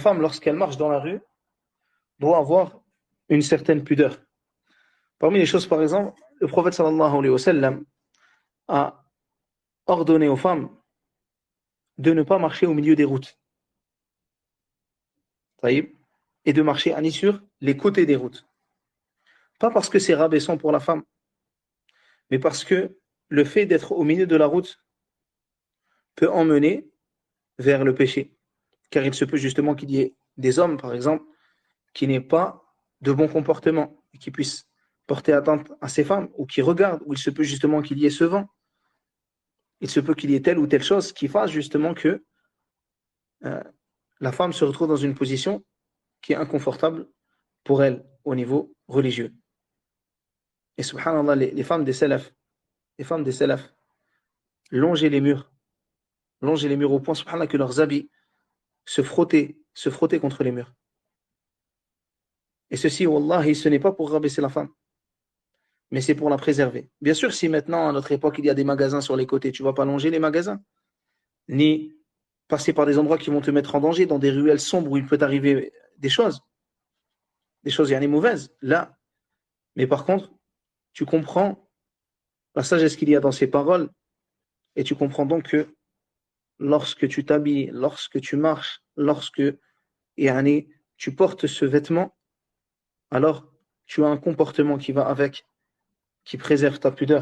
femme, lorsqu'elle marche dans la rue, doit avoir une certaine pudeur. Parmi les choses, par exemple, le prophète sallallahu alayhi wa sallam a ordonné aux femmes de ne pas marcher au milieu des routes. Et de marcher ani sur les côtés des routes. Pas parce que c'est rabaissant pour la femme, mais parce que le fait d'être au milieu de la route peut emmener vers le péché. Car il se peut justement qu'il y ait des hommes, par exemple, qui n'aient pas de bon comportement, et qui puissent porter atteinte à ces femmes, ou qui regardent, ou il se peut justement qu'il y ait ce vent. Il se peut qu'il y ait telle ou telle chose qui fasse justement que la femme se retrouve dans une position qui est inconfortable pour elle au niveau religieux. Et subhanallah, les femmes des salaf, longeaient les murs au point, subhanallah, que leurs habits se frottaient contre les murs. Et ceci, wallahi, ce n'est pas pour rabaisser la femme, mais c'est pour la préserver. Bien sûr, si maintenant, à notre époque, il y a des magasins sur les côtés, tu ne vas pas longer les magasins, ni passer par des endroits qui vont te mettre en danger, dans des ruelles sombres où il peut arriver des choses mauvaises, là. Mais par contre, tu comprends la sagesse qu'il y a dans ces paroles, et tu comprends donc que lorsque tu t'habilles, lorsque tu marches, lorsque tu portes ce vêtement, alors tu as un comportement qui va avec, qui préserve ta pudeur.